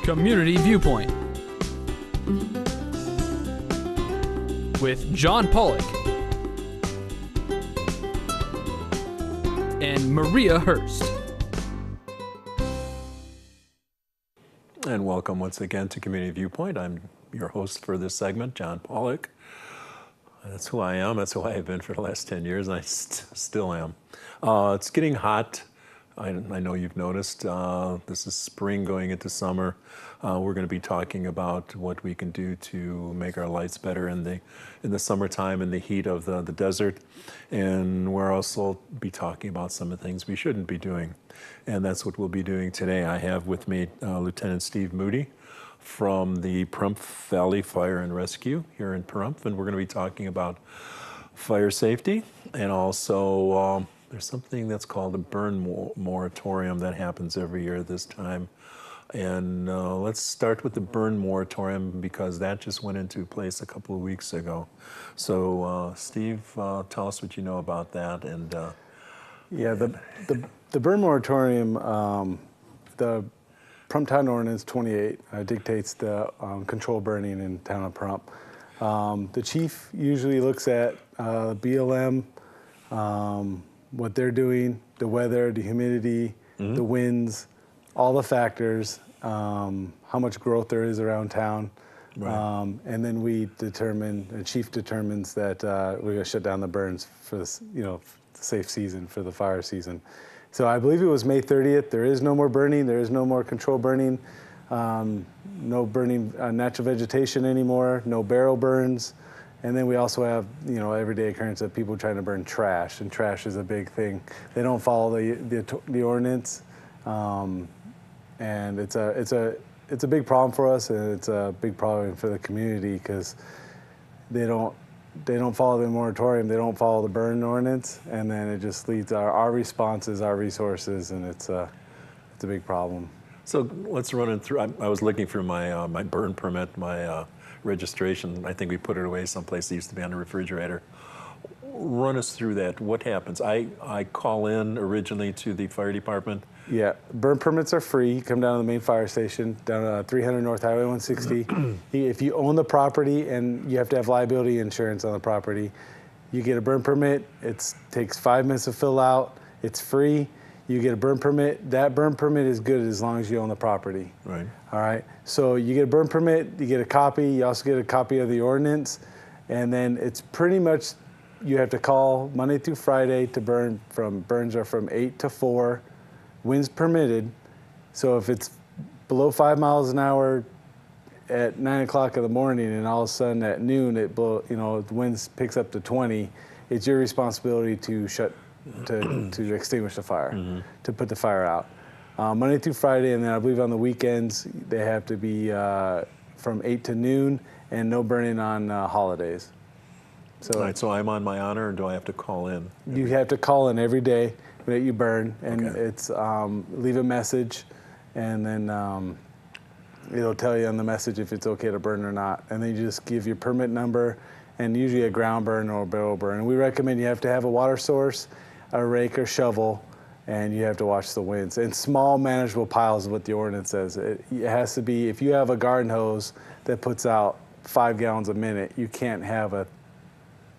Community Viewpoint with John Pawlak and Maria Hurst. And welcome once again to Community Viewpoint. I'm your host for this segment, John Pawlak. That's who I am. That's who I have been for the last 10 years, and I still am. It's getting hot. I know you've noticed. This is spring going into summer. We're going to be talking about what we can do to make our lights better in the summertime in the heat of the desert. And we'll also be talking about some of the things we shouldn't be doing. And that's what we'll be doing today. I have with me Lieutenant Steve Moody from the Pahrump Valley Fire and Rescue here in Pahrump. And we're going to be talking about fire safety, and also there's something that's called a burn moratorium that happens every year this time. And let's start with the burn moratorium because that just went into place a couple of weeks ago. So Steve, tell us what you know about that. And yeah, the burn moratorium, the Pahrump Town Ordinance 28 dictates the control burning in town of Pahrump. The chief usually looks at BLM, what they're doing, the weather, the humidity, the winds, all the factors, how much growth there is around town. Right. And then the chief determines that we're going to shut down the burns for this, the safe season, for the fire season. So I believe it was May 30th. There is no more burning. There is no more control burning. No burning natural vegetation anymore. No barrel burns. And then we also have, everyday occurrence of people trying to burn trash, and trash is a big thing. They don't follow the ordinance, and it's a big problem for us, and it's a big problem for the community because they don't follow the moratorium, they don't follow the burn ordinance, and then it just leads our responses, our resources, and it's a big problem. So let's run it through. I was looking through my my burn permit, my registration. I think we put it away someplace. It used to be on the refrigerator. Run us through that. What happens? I call in originally to the fire department. Yeah, burn permits are free. You come down to the main fire station, down 300 North Highway 160. If you own the property, and you have to have liability insurance on the property, you get a burn permit. It takes 5 minutes to fill out. It's free. You get a burn permit. That burn permit is good as long as you own the property. Right. All right. So you get a burn permit. You get a copy. You also get a copy of the ordinance, and then it's pretty much you have to call Monday through Friday to burn. Burns are from 8 to 4. Winds permitted. So if it's below 5 miles an hour at 9 o'clock in the morning, and all of a sudden at noon the winds picks up to 20, it's your responsibility to to extinguish the fire, to put the fire out. Monday through Friday, and then I believe on the weekends they have to be from 8 to noon, and no burning on holidays. So, all right, so I'm on my honor, or do I have to call in? You have to call in every day that you burn, and it's leave a message, and then it'll tell you on the message if it's okay to burn or not. And then you just give your permit number, and usually a ground burn or a barrel burn. And we recommend you have to have a water source, a rake or shovel, and you have to watch the winds. And small manageable piles is what the ordinance says. It has to be, if you have a garden hose that puts out 5 gallons a minute, you can't have a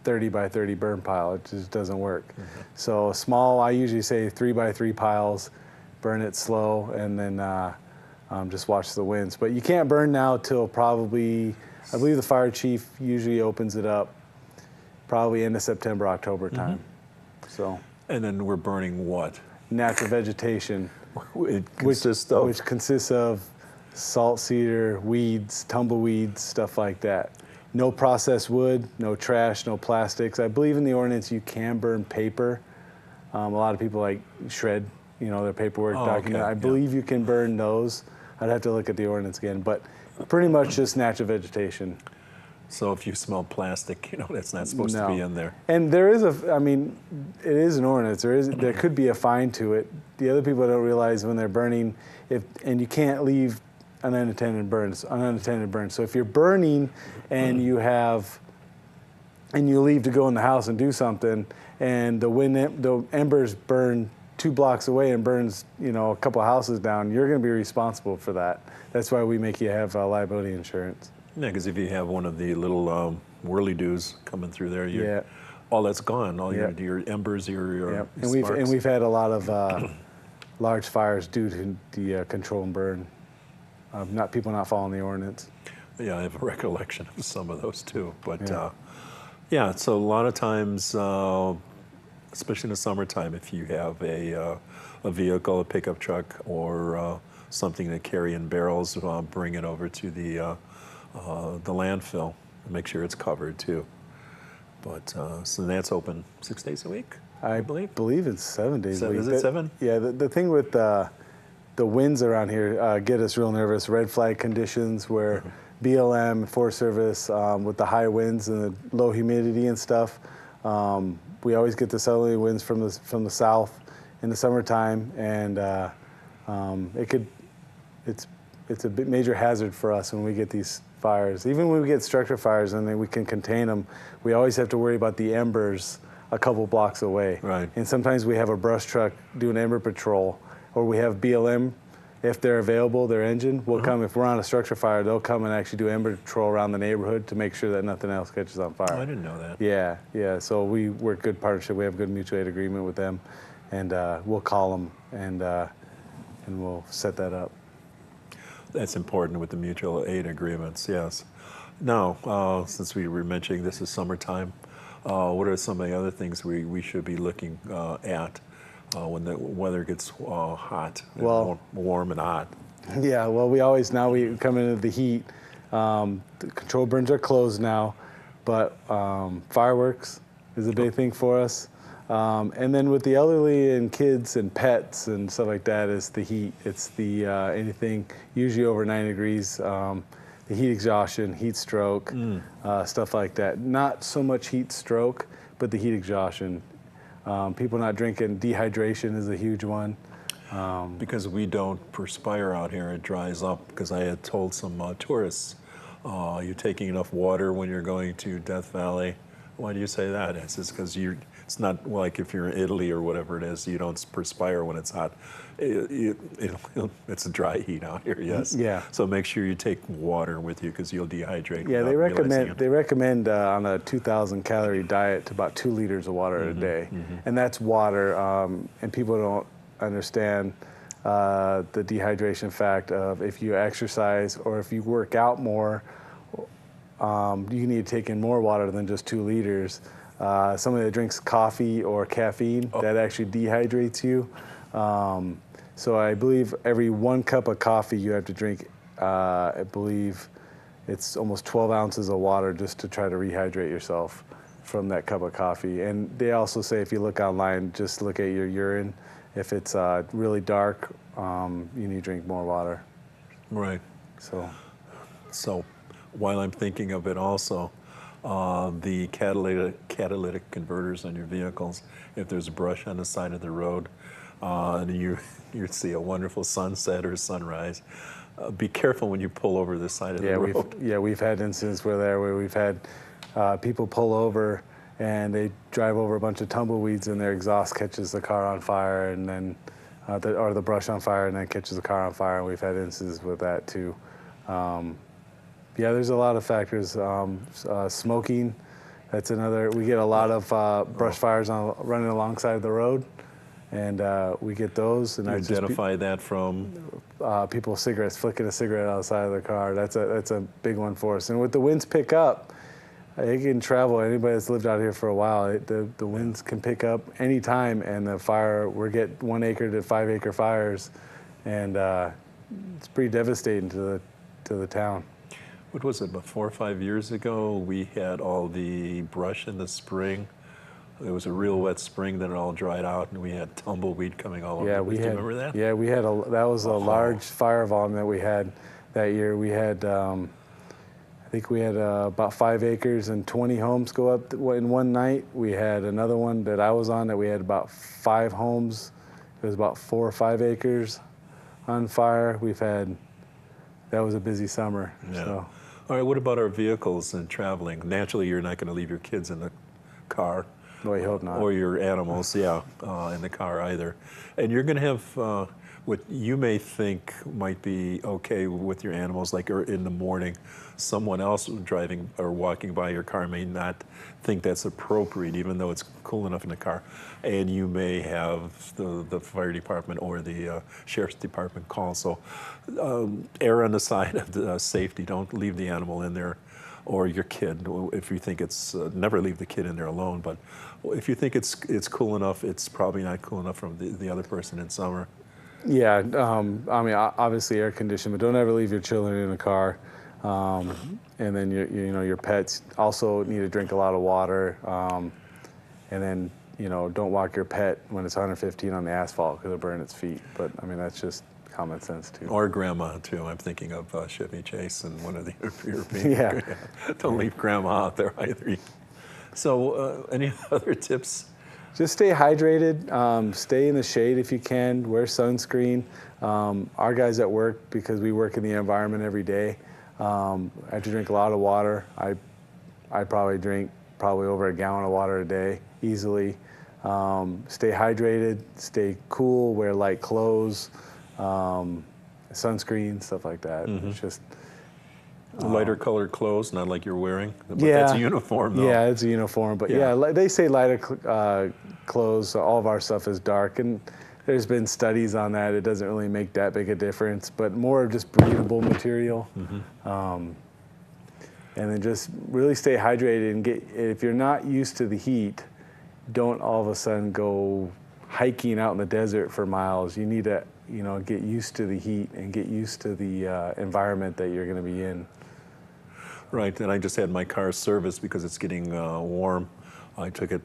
30 by 30 burn pile. It just doesn't work. So small, I usually say 3 by 3 piles, burn it slow, and then just watch the winds. But you can't burn now till probably, I believe the fire chief usually opens it up probably end of September, October time. So. And then we're burning what? Natural vegetation, which consists of salt cedar, weeds, tumbleweeds, stuff like that. No processed wood, no trash, no plastics. I believe in the ordinance you can burn paper. A lot of people shred, their paperwork document. I believe you can burn those. I'd have to look at the ordinance again, but pretty much just natural vegetation. So if you smell plastic, that's not supposed to be in there. And there is it is an ordinance. There could be a fine to it. The other people don't realize when they're burning, and you can't leave unattended burns. So if you're burning and you leave to go in the house and do something, and the embers burn 2 blocks away and burns, a couple houses down, you're going to be responsible for that. That's why we make you have liability insurance. Yeah, because if you have one of the little whirly-doos coming through there, all that's gone. All your embers, your and sparks. we've had a lot of large fires due to the control and burn, people not following the ordinance. Yeah, I have a recollection of some of those too. But so a lot of times, especially in the summertime, if you have a vehicle, a pickup truck, or something to carry in barrels, bring it over to the landfill and make sure it's covered too. But so that's open 6 days a week, I believe it's 7 days a week. Is it 7? Yeah, the thing with the winds around here get us real nervous. Red flag conditions where BLM, Forest Service, with the high winds and the low humidity and stuff, we always get the southerly winds from the south in the summertime, and it's a bit major hazard for us when we get these fires. Even when we get structure fires and then we can contain them, we always have to worry about the embers a couple blocks away. Right. And sometimes we have a brush truck doing ember patrol, or we have BLM, if they're available, their engine will come. If we're on a structure fire, they'll come and actually do ember patrol around the neighborhood to make sure that nothing else catches on fire. Oh, I didn't know that. Yeah. So we work good partnership. We have good mutual aid agreement with them, and we'll call them and we'll set that up. That's important with the mutual aid agreements, yes. Now, since we were mentioning this is summertime, what are some of the other things we should be looking at when the weather gets hot, warm and hot? Yeah, well, we come into the heat. The control burns are closed now, but fireworks is a big thing for us. And then with the elderly and kids and pets and stuff like that is the heat. It's the anything usually over 9 degrees, the heat exhaustion, heat stroke, stuff like that. Not so much heat stroke, but the heat exhaustion. People not drinking, dehydration is a huge one. Because we don't perspire out here, it dries up. Because I had told some tourists, you're taking enough water when you're going to Death Valley. Why do you say that? It's just because it's not like if you're in Italy or whatever it is, you don't perspire when it's hot. It's a dry heat out here, yes. Yeah. So make sure you take water with you because you'll dehydrate. Yeah, they recommend on a 2,000 calorie diet to about 2 liters of water a day, and that's water. And people don't understand the dehydration fact of if you exercise or if you work out more. You need to take in more water than just 2 liters. Somebody that drinks coffee or caffeine, that actually dehydrates you. So I believe every 1 cup of coffee you have to drink, I believe it's almost 12 ounces of water just to try to rehydrate yourself from that cup of coffee. And they also say if you look online, just look at your urine. If it's really dark, you need to drink more water. Right. So while I'm thinking of it also, the catalytic converters on your vehicles, if there's brush on the side of the road, and you see a wonderful sunset or sunrise, be careful when you pull over the side of the road. We've had incidents where we've had people pull over and they drive over a bunch of tumbleweeds and their exhaust catches the car on fire, and then or the brush on fire and then catches the car on fire, and we've had instances with that too. There's a lot of factors. Smoking, that's another. We get a lot of brush fires running alongside the road, and we get those. And you identify that from people flicking a cigarette outside of their car. That's a big one for us. And with the winds pick up, it can travel. Anybody that's lived out here for a while, the winds can pick up any time, and the fire. We get 1 acre to 5 acre fires, and it's pretty devastating to the town. What was it, about 4 or 5 years ago, we had all the brush in the spring. It was a real wet spring, then it all dried out, and we had tumbleweed coming all over. Do you remember that? Yeah, that was a large fire volume that we had that year. We had, I think we had about 5 acres and 20 homes go up in one night. We had another one that I was on that we had about 5 homes. It was about 4 or 5 acres on fire. That was a busy summer. Yeah. So. All right, what about our vehicles and traveling? Naturally, you're not going to leave your kids in the car. Well, you hope not. Or your animals, yeah, in the car either. And you're going to have what you may think might be okay with your animals, like in the morning, someone else driving or walking by your car may not think that's appropriate, even though it's cool enough in the car. And you may have the fire department or the sheriff's department call. So err on the side of the safety. Don't leave the animal in there, or your kid. If you think it's, never leave the kid in there alone, but if you think it's cool enough, it's probably not cool enough from the other person in summer. Yeah, I mean, obviously air conditioned, but don't ever leave your children in a car. And then your pets also need to drink a lot of water. And then don't walk your pet when it's 115 on the asphalt because it'll burn its feet. But I mean, that's just common sense too. Or grandma too. I'm thinking of Chevy Chase and one of the European. Yeah. Don't leave grandma out there either. So any other tips? Just stay hydrated, stay in the shade if you can, wear sunscreen. Our guys at work, because we work in the environment every day, have to drink a lot of water. I probably drink over a gallon of water a day, easily. Stay hydrated, stay cool, wear light clothes, sunscreen, stuff like that. Mm-hmm. It's just lighter colored clothes, not like you're wearing. But yeah, that's a uniform, though. Yeah, it's a uniform. But yeah, they say lighter clothes. All of our stuff is dark, and there's been studies on that. It doesn't really make that big a difference, but more just breathable material. Mm-hmm. And then just really stay hydrated and if you're not used to the heat, don't all of a sudden go hiking out in the desert for miles. You need to get used to the heat and get used to the environment that you're going to be in. Right, and I just had my car serviced because it's getting warm. I took it,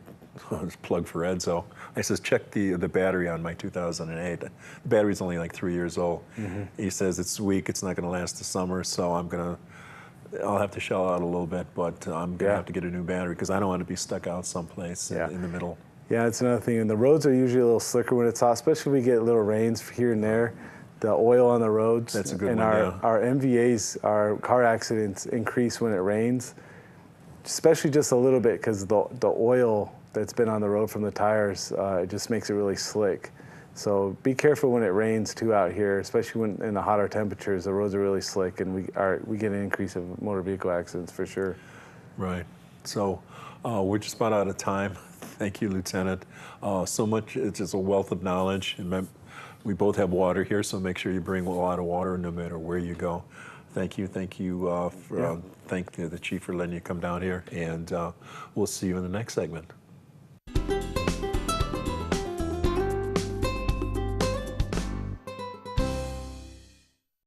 plug for Edzo. I says, check the battery on my 2008. The battery's only like 3 years old. Mm-hmm. He says it's weak, it's not going to last the summer, so I'll have to shell out a little bit, but I'm going to have to get a new battery because I don't want to be stuck out someplace in the middle. Yeah, that's another thing. And the roads are usually a little slicker when it's hot, especially when we get little rains here and there. The oil on the roads. That's a good one. And our MVAs, our car accidents increase when it rains, especially just a little bit because the oil that's been on the road from the tires, it just makes it really slick. So be careful when it rains too out here, especially when in the hotter temperatures. The roads are really slick, and we get an increase of motor vehicle accidents for sure. Right. So we're just about out of time. Thank you, Lieutenant. So much. It's just a wealth of knowledge. And we both have water here, so make sure you bring a lot of water no matter where you go. Thank you. Thank you. Thank the Chief for letting you come down here, and we'll see you in the next segment.